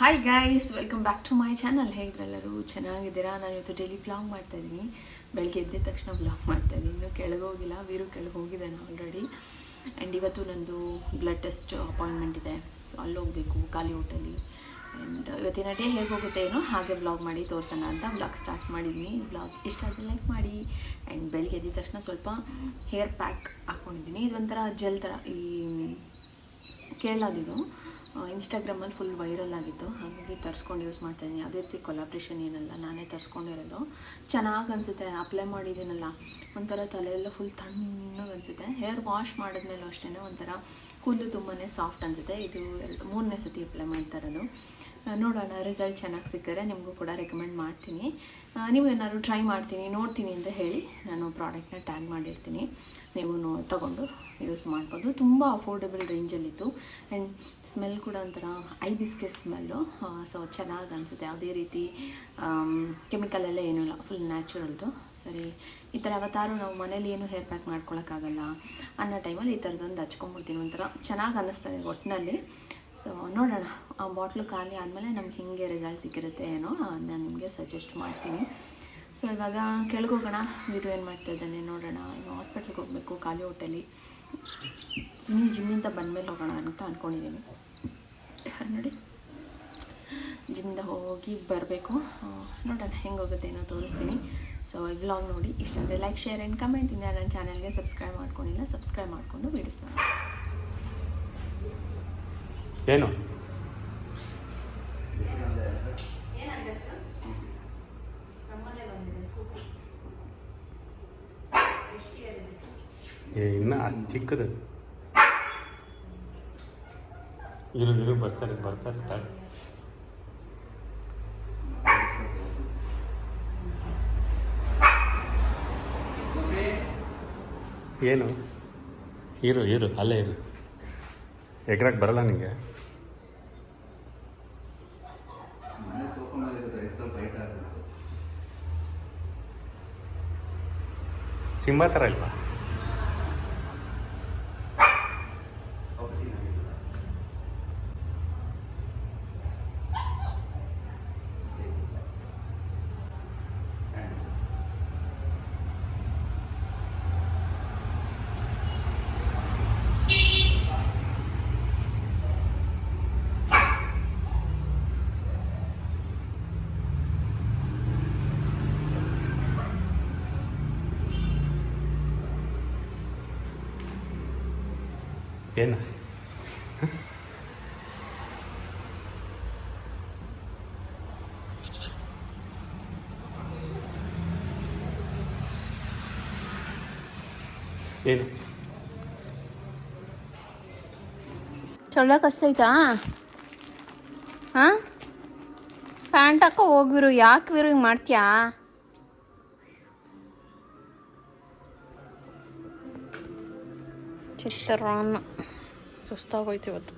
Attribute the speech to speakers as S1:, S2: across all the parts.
S1: Hi guys, welcome back to my channel. ಹೇಗಿದ್ರೆಲ್ಲರೂ ಚೆನ್ನಾಗಿದ್ದೀರಾ? ನಾನು ಇವತ್ತು ಡೈಲಿ ವ್ಲಾಗ್ ಮಾಡ್ತಾಯಿದ್ದೀನಿ. ಬೆಳಗ್ಗೆ ಎದ್ದ ತಕ್ಷಣ ವ್ಲಾಗ್ ಮಾಡ್ತಾಯಿದ್ದೀನಿ. ಇನ್ನೂ ಕೆಳಗೆ ಹೋಗಿಲ್ಲ, ವೀರು ಕೆಳಗೆ ಹೋಗಿದ್ದಾನೆ ಆಲ್ರೆಡಿ. ಆ್ಯಂಡ್ ಇವತ್ತು ನಂದು ಬ್ಲಡ್ ಟೆಸ್ಟ್ ಅಪಾಯಿಂಟ್ಮೆಂಟ್ ಇದೆ. ಸೊ ಅಲ್ಲಿ ಹೋಗಬೇಕು ಖಾಲಿ ಹೊಟ್ಟೆಲಿ. ಆ್ಯಂಡ್ ಇವತ್ತಿನ ಡೇ ಹೇಗೆ ಹೋಗುತ್ತೆ ಏನೋ ಹಾಗೆ ವ್ಲಾಗ್ ಮಾಡಿ ತೋರಿಸೋಣ ಅಂತ ವ್ಲಾಗ್ ಸ್ಟಾರ್ಟ್ ಮಾಡಿದ್ದೀನಿ. ವ್ಲಾಗ್ ಇಷ್ಟ ಆದರೆ ಲೈಕ್ ಮಾಡಿ. ಆ್ಯಂಡ್ ಬೆಳಗ್ಗೆ ಎದ್ದ ತಕ್ಷಣ ಸ್ವಲ್ಪ ಹೇರ್ ಪ್ಯಾಕ್ ಹಾಕ್ಕೊಂಡಿದ್ದೀನಿ. ಇದೊಂಥರ ಜೆಲ್ ಥರ, ಈ ಕೇರಳದಿದು ಇನ್ಸ್ಟಾಗ್ರಾಮಲ್ಲಿ ಫುಲ್ ವೈರಲ್ ಆಗಿತ್ತು, ಹಾಗಾಗಿ ತರಿಸ್ಕೊಂಡು ಯೂಸ್ ಮಾಡ್ತಾಯಿದ್ದೀನಿ. ಯಾವುದೇ ರೀತಿ ಕೊಲಾಬ್ರೇಷನ್ ಏನಲ್ಲ, ನಾನೇ ತರಿಸ್ಕೊಂಡಿರೋದು. ಚೆನ್ನಾಗಿ ಅನಿಸುತ್ತೆ. ಅಪ್ಲೈ ಮಾಡಿದ್ದೀನಲ್ಲ, ಒಂಥರ ತಲೆಯೆಲ್ಲ ಫುಲ್ ತಣ್ಣಗೆ ಅನಿಸುತ್ತೆ. ಹೇರ್ ವಾಶ್ ಮಾಡಿದ್ಮೇಲೂ ಅಷ್ಟೇ ಒಂಥರ ಕೂದಲು ತುಂಬಾ ಸಾಫ್ಟ್ ಅನಿಸುತ್ತೆ. ಇದು 3ನೇ ಸತಿ ಅಪ್ಲೈ ಮಾಡ್ತಾ ಇರೋದು. ನೋಡೋಣ, ರಿಸಲ್ಟ್ ಚೆನ್ನಾಗಿ ಸಿಕ್ಕಿದ್ರೆ ನಿಮಗೂ ಕೂಡ ರೆಕಮೆಂಡ್ ಮಾಡ್ತೀನಿ. ನೀವು ಏನಾದ್ರು ಟ್ರೈ ಮಾಡ್ತೀನಿ ನೋಡ್ತೀನಿ ಅಂತ ಹೇಳಿ ನಾನು ಪ್ರಾಡಕ್ಟ್ನ ಟ್ಯಾಗ್ ಮಾಡಿರ್ತೀನಿ. ನೀವು ತೊಗೊಂಡು ಯೂಸ್ ಮಾಡ್ಬೋದು. ತುಂಬ ಅಫೋರ್ಡೆಬಲ್ ರೇಂಜಲ್ಲಿತ್ತು. ಆ್ಯಂಡ್ ಸ್ಮೆಲ್ ಕೂಡ ಒಂಥರ ಐಬಿಸ್ಕಸ್ ಸ್ಮೆಲ್ಲು. ಸೊ ಚೆನ್ನಾಗಿ ಅನಿಸುತ್ತೆ. ಯಾವುದೇ ರೀತಿ ಕೆಮಿಕಲೆಲ್ಲ ಏನೂ ಇಲ್ಲ, ಫುಲ್ ನ್ಯಾಚುರಲ್ದು. ಸರಿ, ಈ ಥರ ಯಾವತ್ತಾರು ನಾವು ಮನೇಲಿ ಏನು ಹೇರ್ ಪ್ಯಾಕ್ ಮಾಡ್ಕೊಳಕ್ಕಾಗಲ್ಲ ಅನ್ನೋ ಟೈಮಲ್ಲಿ ಈ ಥರದೊಂದು ಹಚ್ಕೊಂಡ್ಬಿಡ್ತೀನಿ. ಒಂಥರ ಚೆನ್ನಾಗಿ ಅನ್ನಿಸ್ತದೆ ಒಟ್ಟಿನಲ್ಲಿ. ಸೊ ನೋಡೋಣ, ಆ ಬಾಟ್ಲು ಖಾಲಿ ಆದಮೇಲೆ ನಮ್ಗೆ ಹೇಗೆ ರಿಸಲ್ಟ್ ಸಿಕ್ಕಿರುತ್ತೆ ಏನೋ ನಾನು ನಿಮಗೆ ಸಜೆಸ್ಟ್ ಮಾಡ್ತೀನಿ. ಸೊ ಇವಾಗ ಕೆಳಗೋಗೋಣ. ವೀರು ಏನು ಮಾಡ್ತಾ ಇದ್ದಾನೆ ನೋಡೋಣ. ಇನ್ನು ಹಾಸ್ಪಿಟ್ಲಿಗೆ ಹೋಗಬೇಕು ಖಾಲಿ ಹೊಟ್ಟೆಲಿ. ಸುಮ್ಮನೆ ಜಿಮ್ಮಿಂದ ಬಂದಮೇಲೆ ಹೋಗೋಣ ಅಂತ ಅಂದ್ಕೊಂಡಿದ್ದೀನಿ. ನೋಡಿ, ಜಿಮ್ಮಿಂದ ಹೋಗಿ ಬರಬೇಕು. ನೋಡೋಣ ಹೆಂಗೆ ಹೋಗುತ್ತೆ ಏನೋ ತೋರಿಸ್ತೀನಿ. ಸೊ ಈ ವ್ಲಾಗ್ ನೋಡಿ ಇಷ್ಟ ಅಂದರೆ ಲೈಕ್, ಶೇರ್ ಆ್ಯಂಡ್ ಕಮೆಂಟ್. ಇನ್ನು ನನ್ನ ಚಾನಲ್ಗೆ ಸಬ್ಸ್ಕ್ರೈಬ್ ಮಾಡ್ಕೊಂಡಿಲ್ಲ, ಸಬ್ಸ್ಕ್ರೈಬ್ ಮಾಡಿಕೊಂಡು ವೀಡಿಯೋಸ್ ನೋಡಿ.
S2: ಏನು ಇನ್ನು ಅಷ್ಟು ಚಿಕ್ಕದು ಇರು ಬರ್ತಾರೆ ಏನು ಇರು ಅಲ್ಲೇ ಇರು. ಎಗ್ರಕ್ಕೆ ಬರಲ್ಲ ನಿಂಗೆ? ಸಿಂಹ ಥರ ಇಲ್ವಾ? ಏನು ಏನು
S3: ಸೊಳ್ಳೆ ಕಸ್ತೈತಾ? ಹಾಂ, ಪ್ಯಾಂಟ್ ಹಾಕೋ ಹೋಗಿರು. ಯಾಕೆ ವೀರು ಹಿಂಗೆ ಮಾಡ್ತೀಯಾ? ಚಿತ್ರಾನ್ನ ಸುಸ್ತಾಗೋಯ್ತು ಇವತ್ತು.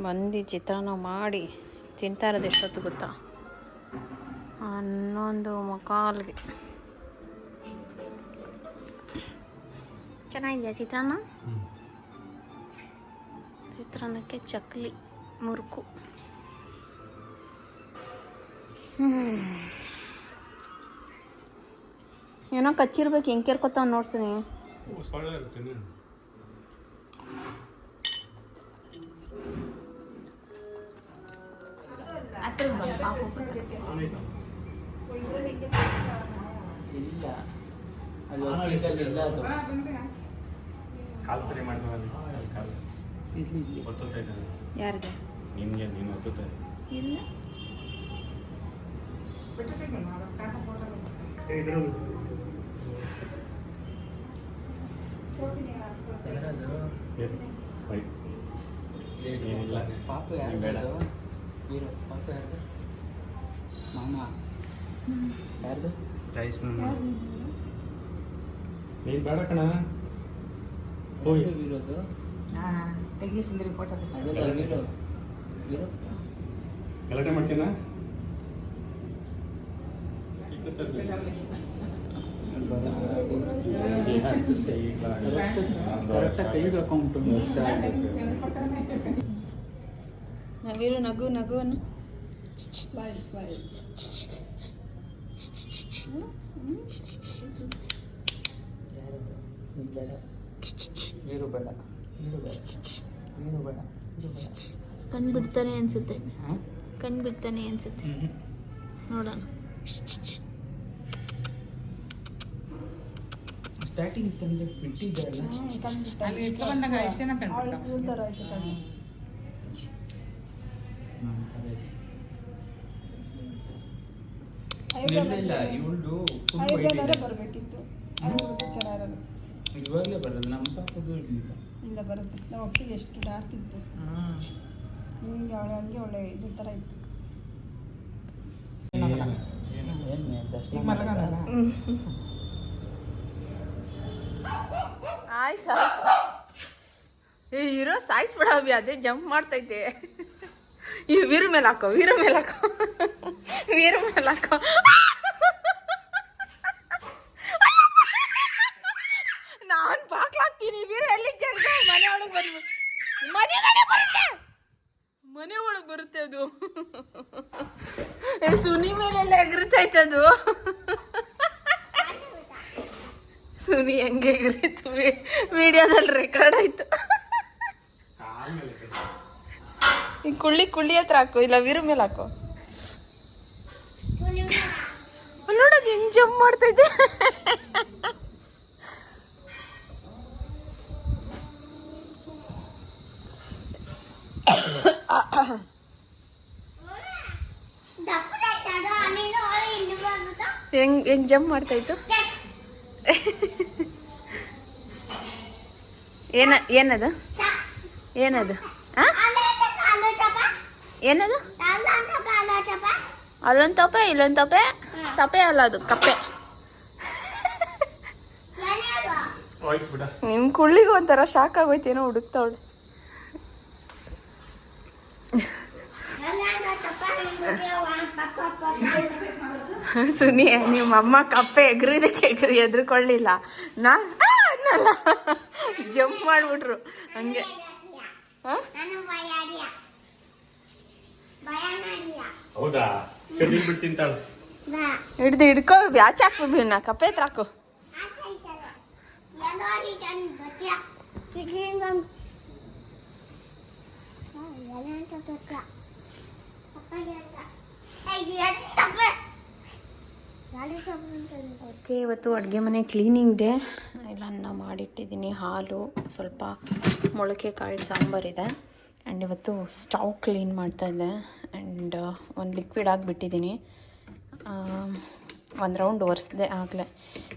S3: ಬಂದು ಚಿತ್ರಾನ್ನ ಮಾಡಿ ತಿಂತಾ ಇರೋದು ಎಷ್ಟೊತ್ತು ಗೊತ್ತಾ? 11:15ಗೆ. ಚೆನ್ನಾಗಿದೆಯಾ ಚಿತ್ರಾನ್ನ? ಚಿತ್ರಾನ್ನಕ್ಕೆ ಚಕ್ಲಿ, ಮುರುಕು. ಏನೋ ಕಚ್ಚಿರ್ಬೇಕು. ಹೆಂಗೆ ಕೇರ್ಕೊತಾವ ನೋಡ್ತೀನಿ.
S2: ಕಾಲು ಸರಿ ಮಾಡ್ತೀವಿ.
S3: ಯಾರಿಗೆ?
S2: ನಿಮಗೆ ನೀನು ಒತ್ತುತ್ತಾ
S3: ಇಲ್ಲ.
S2: ಏನಿಲ್ಲ
S4: ಪಾಪು ಯಾರು? ಪಾಪು ಯಾರ್ದು? ಮಾಮ ಯಾರ್ದು?
S2: ನೀನು ಬೇಡ ಕಣ. ಹೋಗಿ
S4: ಇರೋದು
S1: ತೆಗಿಸಿದ್ರೆ ಫೋಟೋ
S4: ಅದೆಲ್ಲ ವೀರು
S2: ಗಲಾಟೆ ಮಾಡ್ತೀನ?
S4: ಕರೆಕ್ಟಾಗಿ ಕೈಗೆ ಹಾಕೊಂಡ್ಬಿಟ್ಟು
S3: ವೀರು ನಗು ನಗುವನ್ನು
S1: ಸ್ಮೈಲ್ ಸ್ಮೈಲ್.
S4: ಯಾರದು? ನೀನು ಬೇಡ. ನೀರು ಬೇಡ. ನೀರು ಬೇಡ. ನೀರು ಬೇಡ.
S3: ಕಣ್ಣು ಬಿಡ್ತಾನೆ ಅನ್ಸುತ್ತೆ.
S4: ಹಾಂ?
S3: ಕಣ್ಣು ಬಿಡ್ತಾನೆ ಅನ್ಸುತ್ತೆ. ನೋಡೋಣ.
S4: ಸ್ಟಾರ್ಟಿಂಗ್ ತಂದೆ ಬಿಟ್ಟಿದ್ದಲ್ಲ.
S5: ಅಲ್ಲಿ ಇಟ್ಕೊ ಬಂದಾಗ ಎಷ್ಟು ಜನ ಕಂಡ್ಬಿಟ್ಟ?
S1: ಇವ್ರ ಥರ ಆಯ್ತು ಕಣ್ಣು.
S4: ಇಲ್ಲ ಇವಳು ಫುಲ್
S1: ಬರಬೇಕಿತ್ತು. ಚೆನ್ನಾಗಿರೋದು
S4: ಇವಾಗಲೇ ಬರೋದು. ನಮ್ಮ ಪಾಪಗೂ ಇರಲಿಲ್ಲ.
S1: ಇಲ್ಲ ಬರುತ್ತೆ. ನಮ್ಮ ಅಪ್ಪಿಗೆ ಎಷ್ಟು ಡಾರ್ಕ್ ಇತ್ತು. ನಿಮಗೆ ಅವಳೆ ಹಂಗೆ ಒಳ್ಳೆ ಇದು ಥರ ಇತ್ತು.
S5: ಈಗ ಮಲಗಲ್ಲ.
S3: ಆಯ್ತಾ ಏ ಹೀರೋ ಸಾಯಿಸ್ಬಿಡ ಅಭಿ, ಅದೇ ಜಂಪ್ ಮಾಡ್ತೈತೆ. ಈ ವೀರ ಮೇಲೆ ಹಾಕೋ, ವೀರ ಮೇಲೆ ಹಾಕೋ, ವೀರ ಮೇಲೆ ಹಾಕೋ. ನಾನು ಬಾಕ್ಲಾಗ್ತೀನಿ. ವೀರ ಎಲ್ಲಿ ಜರ್ಗ ಮನೆ ಒಳಗೆ ಬಂದ್ಬಿಟ್ಟು ಮನೆ ಒಳಗೆ ಬರುತ್ತೆ ಅದು. ಸುನಿ ಮೇಲೆಲ್ಲ ಎಗರ್ತೈತೆ ಅದು. ಸುನಿ ಹೆಂಗೆ ಎಗರಿತು ವಿಡಿಯೋದಲ್ಲಿ ರೆಕಾರ್ಡ್ ಆಯ್ತು. ಈ ಕುಳ್ಳಿ ಹತ್ರ ಹಾಕು, ಇಲ್ಲ ವೀರ ಮೇಲೆ ಹಾಕು. ನೋಡೋದು ಹೆಂಗ್ ಜಂಪ್ ಮಾಡ್ತೈತೆ. ಹೆಂಗ್ ಜಂಪ್ ಮಾಡ್ತಾಯಿತ್ತು. ಏನದು ಏನದು ಏನದು? ಅಲ್ಲೊಂದು ತಪೆ ಇಲ್ಲೊಂದು ತಪೆ. ತಪೆ ಅಲ್ಲ ಅದು ಕಪ್ಪೆ. ನಿಮ್ ಕುಳ್ಳಿಗೆ ಒಂಥರ ಶಾಕ್ ಆಗೋಯ್ತೇನೋ, ಹುಡುಕ್ತಾವಳೆ. ಸುನಿ ನಿಮ್ಮ ಅಮ್ಮ ಕಪ್ಪೆ ಎಗರಿದಕ್ಕೆ ಎದ್ರುಕೊಳ್ಳಿಲ್ಲ. ಅನ್ನಲ್ಲ, ಜಂಪ್ ಮಾಡ್ಬಿಟ್ರು ಹಂಗೆ.
S2: ಹೌದಾ? ಚಳಿ ಬಿಡ್ತೀನಿ ತಾಳು.
S3: ಹಿಡ್ಕೋ, ಬ್ಯಾಚ್ ಹಾಕ್ಬಿಡ್ಬಿ ನಾ ಕಪ್ಪೆ ಹತ್ರ ಹಾಕು. ಓಕೆ, ಇವತ್ತು ಅಡುಗೆ ಮನೆ ಕ್ಲೀನಿಂಗ್ ಡೇ. ಇಲ್ಲ ಅನ್ನ ಮಾಡಿಟ್ಟಿದ್ದೀನಿ, ಹಾಲು, ಸ್ವಲ್ಪ ಮೊಳಕೆ ಕಾಳು ಸಾಂಬಾರಿದೆ. ಆ್ಯಂಡ್ ಇವತ್ತು ಸ್ಟವ್ ಕ್ಲೀನ್ ಮಾಡ್ತಾಯಿದ್ದೆ. ಆ್ಯಂಡ್ ಒಂದು ಲಿಕ್ವಿಡ್ ಆಗಿಬಿಟ್ಟಿದ್ದೀನಿ. ಒಂದು ರೌಂಡ್ ಒರೆಸ್ದೆ ಆಗಲೇ.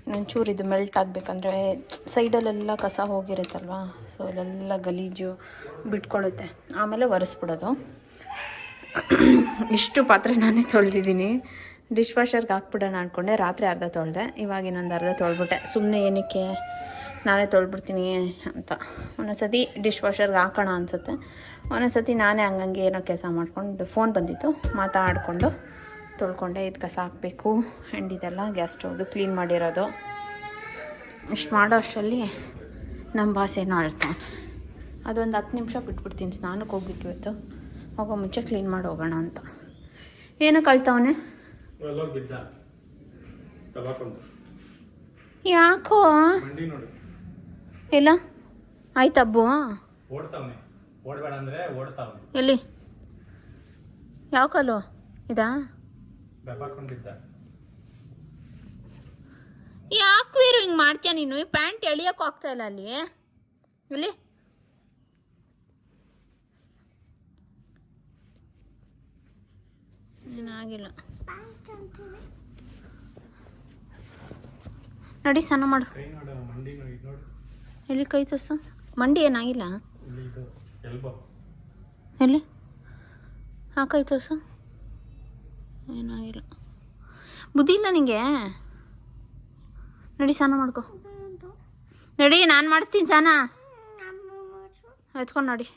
S3: ಇನ್ನೊಂಚೂರು ಇದು ಮೆಲ್ಟ್ ಆಗಬೇಕಂದ್ರೆ ಸೈಡಲ್ಲೆಲ್ಲ ಕಸ ಹೋಗಿರುತ್ತಲ್ವ, ಸೊ ಇಲ್ಲೆಲ್ಲ ಗಲೀಜು ಬಿಟ್ಕೊಳ್ಳುತ್ತೆ. ಆಮೇಲೆ ಒರೆಸ್ಬಿಡೋದು. ಇಷ್ಟು ಪಾತ್ರೆ ನಾನೇ ತೊಳೆದಿದ್ದೀನಿ. ಡಿಶ್ ವಾಷರ್ಗೆ ಹಾಕ್ಬಿಡೋಣ ಅಂದ್ಕೊಂಡೆ. ರಾತ್ರಿ ಅರ್ಧ ತೊಳೆದೆ, ಇವಾಗ ಇನ್ನೊಂದು ಅರ್ಧ ತೊಳೆದ್ಬಿಟ್ಟೆ. ಸುಮ್ಮನೆ ಏನಕ್ಕೆ ನಾನೇ ತೊಳ್ಬಿಡ್ತೀನಿ ಅಂತ. ಒಂದೊಂದ್ಸತಿ ಡಿಶ್ ವಾಷರ್ಗೆ ಹಾಕೋಣ ಅನಿಸುತ್ತೆ, ಒಂದೊಂದ್ಸತಿ ನಾನೇ ಹಂಗಂಗೆ ಏನೋ ಕೆಲಸ ಮಾಡ್ಕೊಂಡು ಫೋನ್ ಬಂದಿತ್ತು ಮಾತಾಡಿಕೊಂಡು ತೊಳ್ಕೊಂಡೆ. ಇದು ಕಸ ಹಾಕಬೇಕು. ಆ್ಯಂಡ್ ಇದೆಲ್ಲ ಗ್ಯಾಸ್ ಸ್ಟವ್ದು ಕ್ಲೀನ್ ಮಾಡಿರೋದು. ಇಷ್ಟು ಮಾಡೋ ಅಷ್ಟರಲ್ಲಿ ನಮ್ಮ ಬಾಸ್ ಏನೋ ಅಳ್ತಾನೆ. ಅದೊಂದು 10 ನಿಮಿಷ ಬಿಟ್ಬಿಡ್ತೀನಿ, ಸ್ನಾನಕ್ಕೆ ಹೋಗ್ಬೇಕು ಇವತ್ತು. ಹೋಗೋ ಮುಂಚೆ ಕ್ಲೀನ್ ಮಾಡಿ ಹೋಗೋಣ ಅಂತ. ಏನಕ್ಕೆ ಅಳ್ತಾವನೆ? ಯಾಕೋ ಇಲ್ಲ ಆಯ್ತಬ್ಬು.
S2: ಓಡಬೇಡ ಅಂದ್ರೆ ಓಡ್ತಾವನೆ.
S3: ಎಲ್ಲಿ? ಯಾವ ಕಾಲು ಇದಾ? ಯಾಕೆ ವೀರು ಹಿಂಗೆ ಮಾಡ್ತೀಯ ನೀನು? ಈ ಪ್ಯಾಂಟ್ ಎಳಿಯೋಕ್ಕೂ ಆಗ್ತಾ ಇಲ್ಲ ಅಲ್ಲಿ. ಇಲ್ಲಿ ಏನಾಗಿಲ್ಲ. ನಡಿ ಸ್ನಾನ ಮಾಡು. ಎಲ್ಲಿ ಕೈ ತೋರ್ಸು. ಮಂಡಿ ಏನಾಗಿಲ್ಲ. ಎಲ್ಲಿ? ಹಾಂ, ಕೈ ತೋರ್ಸು. ಏನಾಗಿಲ್ಲ. ಬುದ್ಧಿ ಇಲ್ಲ ನಿಂಗೆ. ನಡಿ ಸ್ನಾನ ಮಾಡ್ಕೊ. ನಡಿ, ನಾನು ಮಾಡಿಸ್ತೀನಿ ಸ್ನಾನ. ಎತ್ಕೊಂಡು ನಡಿ.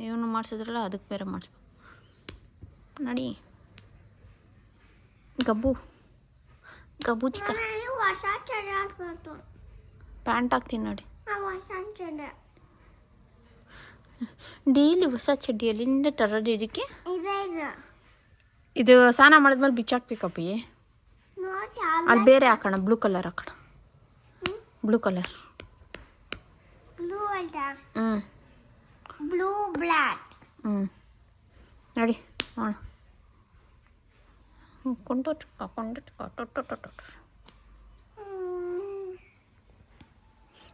S3: ಇವನು ಮಾಡಿಸಿದ್ರಲ್ಲ ಅದಕ್ಕೆ ಬೇರೆ ಮಾಡಿಸ್ಬೇಕು. ನಡಿ ಗಬ್ಬು ಗಬ್ಬು ಚಿಕ್ಕ. ಪ್ಯಾಂಟ್ ಹಾಕ್ತೀನಿ ನೋಡಿ. ಡೈಲಿ ಹೊಸ ಚಡ್ಡಿ ಅಲ್ಲಿಂದ ತರೋದು ಇದಕ್ಕೆ. ಇದು ಸ್ನಾನ ಮಾಡಿದ್ಮೇಲೆ ಬಿಚ್ಚಾಕ್ಬೇಕಪ್ಪಿ. ಅಲ್ಲಿ ಬೇರೆ ಹಾಕೋಣ, ಬ್ಲೂ ಕಲರ್ ಹಾಕೋಣ. Blue colour.
S6: Blue black.
S3: ನೋಡಿ ನೋಡ.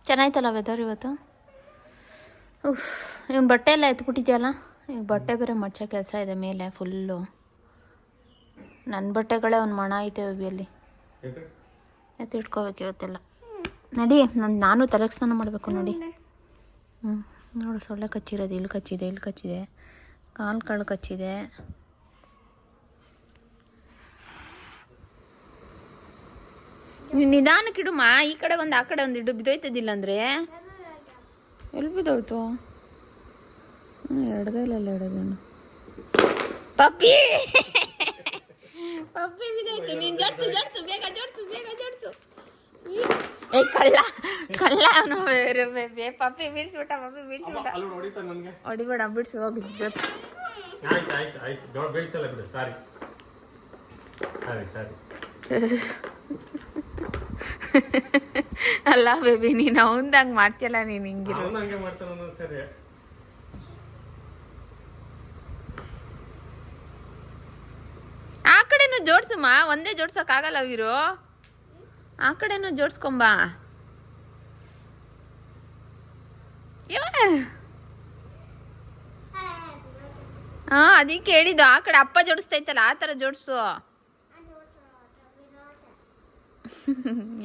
S3: ಚೆನ್ನಾಯ್ತಲ್ಲ ವೆದರ್ ಇವತ್ತು. ಇವನು ಬಟ್ಟೆ ಎಲ್ಲ ಎತ್ಬಿಟ್ಟಿದ್ಯಲ್ಲ. ಈಗ ಬಟ್ಟೆ ಬೇರೆ ಮಚ್ಚೋ ಕೆಲಸ ಇದೆ ಮೇಲೆ ಫುಲ್ಲು. ನನ್ನ ಬಟ್ಟೆಗಳೇ ಒಂದು ಮಣ ಐತೆ ಅಲ್ಲಿ. ಎತ್ತಿಟ್ಕೋಬೇಕು ಇವತ್ತೆಲ್ಲ. ನಡಿ, ನಾನು ತಲೆಗೆ ಸ್ನಾನ ಮಾಡಬೇಕು ನೋಡಿ. ನೋಡು, ಸೊಳ್ಳೆ ಕಚ್ಚಿರೋದು ಇಲ್ಲಿ ಕಚ್ಚಿದೆ, ಕಾಲು ಕಾಳು ಕಚ್ಚಿದೆ. ನಿಧಾನಕ್ಕಿಡುಮ್ಮ. ಈ ಕಡೆ ಒಂದು ಆ ಕಡೆ ಒಂದು ಇಡು, ಬಿದ್ದೋಯ್ತದಿಲ್ಲ ಅಂದರೆ. ಎಲ್ಲಿ ಬಿದ್ದೋಯ್ತು? ಎಡ್ದಲ್ಲ ಎಡದನ್ನು ಪಪ್ಪಿ ಪಪ್ಪಿ ಬಿದ್ದೋಯ್ತು. ನೀನು ಜಡ್ಸು ಬೇಗ ಜಡ್ಸು. ಏ ಕಳ್ಳ ಅವನು. ಪಪ್ಪಿ ಬೀಳ್ಸ್ಬಿಟ್ಟ. ಹೊಡಿಬೇಡ, ಬಿಡ್ಸು, ಹೋಗ್ಲಿ ಜಡ್ಸು.
S2: ಆಯ್ತು ಬೀಳ್ಸಲ್ಲ ಬಿಡು. ಸಾರಿ.
S3: ಅಲ್ಲ ಬೇಬಿ, ನೀನು ಅವಂದಂಗೆ ಮಾಡ್ತೀಯಲ್ಲ, ನೀನು ಹಿಂಗಿರೋ.
S2: ಹಂಗೆ ಮಾಡ್ತಾನ ಸರಿ.
S3: ಆ ಕಡೆನೂ ಜೋಡ್ಸುಮ್ಮ, ಒಂದೇ ಜೋಡ್ಸೋಕ್ಕಾಗಲ್ಲ ಇವರು. ಆ ಕಡೆನೂ ಜೋಡ್ಸ್ಕೊಂಬ. ಹಾಂ, ಅದಕ್ಕೆ ಹೇಳಿದ್ದು. ಆ ಕಡೆ ಅಪ್ಪ ಜೋಡಿಸ್ತೈತಲ್ಲ, ಆ ಥರ ಜೋಡಿಸು.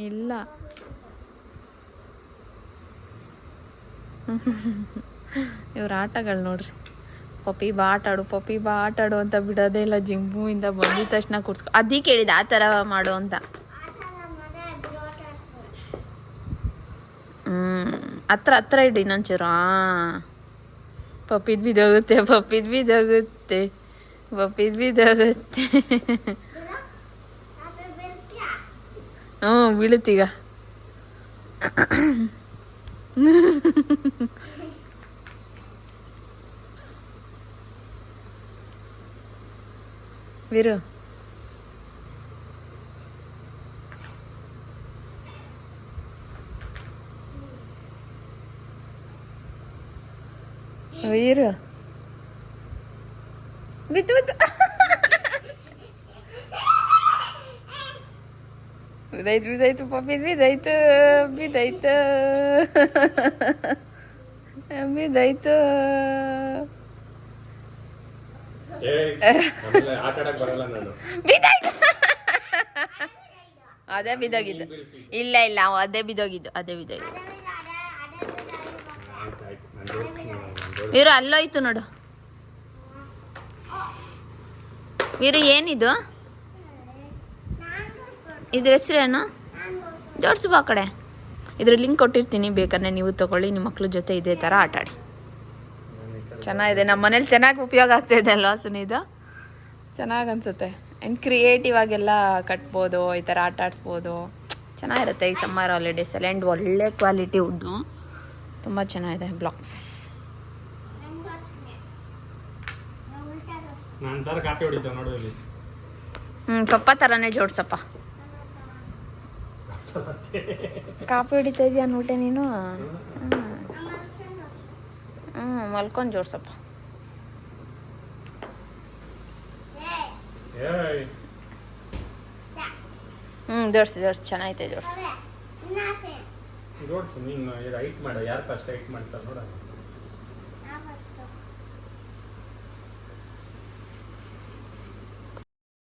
S3: ಇಲ್ಲ, ಇವ್ರ ಆಟಗಳು ನೋಡ್ರಿ. ಪಪ್ಪಿ ಬಾ ಆಟಾಡು ಅಂತ ಬಿಡೋದೇ ಇಲ್ಲ. ಜಿಂಬುವಿಂದ ಬಂದಿದ ತಕ್ಷಣ ಕೂರ್ಸ್ಕೊ. ಅದಕ್ಕೆ ಹೇಳಿದ ಆ ಥರ ಮಾಡು ಅಂತ. ಹತ್ರ ಇಡು ಇನ್ನೊಂಚೂರು. ಪಪ್ಪಿದ್ ಬಿದ್ದೋಗುತ್ತೆ. ಬೀಳುತ್ತೀಗ. ವೀರು, ಬಿತ್ತು ಬಿದ್ದಾಯ್ತು ಪಪ್ಪಿ, ಬಿದ್ದಾಯ್ತು. ಅದೇ ಬಿದ್ದೋಗಿದ್ದು. ಇಲ್ಲ ಅದೇ ಬಿದ್ದೋಗಿದ್ದು. ವೀರು ಅಲ್ಲೋಯ್ತು ನೋಡು. ವೀರು ಏನಿದು? ಇದ್ರ ಹೆಸ್ರೇನು? ಜೋಡ್ಸು ಬಾ ಕಡೆ. ಇದ್ರ ಲಿಂಕ್ ಕೊಟ್ಟಿರ್ತೀನಿ, ಬೇಕಾದ್ರೆ ನೀವು ತೊಗೊಳ್ಳಿ. ನಿಮ್ಮ ಮಕ್ಳ ಜೊತೆ ಇದೇ ಥರ ಆಟಾಡಿ. ಚೆನ್ನಾಗಿದೆ. ನಮ್ಮ ಮನೇಲಿ ಚೆನ್ನಾಗಿ ಉಪಯೋಗ ಆಗ್ತಾಯಿದೆ ಅಲ್ವಾ ಸುನೀದು? ಚೆನ್ನಾಗಿ ಅನಿಸುತ್ತೆ. ಆ್ಯಂಡ್ ಕ್ರಿಯೇಟಿವ್ ಆಗೆಲ್ಲ ಕಟ್ಬೋದು, ಈ ಥರ ಆಟ ಆಡಿಸ್ಬೋದು. ಚೆನ್ನಾಗಿರುತ್ತೆ ಈ ಸಮ್ಮರ್ ಹಾಲಿಡೇಸಲ್ಲಿ. ಆ್ಯಂಡ್ ಒಳ್ಳೆ ಕ್ವಾಲಿಟಿ ಉಡ್ಡು, ತುಂಬ ಚೆನ್ನಾಗಿದೆ ಬ್ಲಾಕ್ಸ್. ಪಪ್ಪ ಥರನೇ ಜೋಡ್ಸಪ್ಪ. ಕಾಪಿ ಹೊಡಿತಾ ಇದೆಯಾ ನೋಟೆ ನೀನು? ಮಲ್ಕೊಂಡು ಜೋಡ್ಸಪ್ಪ. ಜೋಡ್ಸು ಚೆನ್ನಾಗೈತೆ.
S2: ಜೋಡ್ಸು ನೀನು ಹೈಟ್ ಮಾಡ. ಯಾರು ಫಸ್ಟ್ ಹೈಟ್ ಮಾಡ್ತಾರೆ ನೋಡ.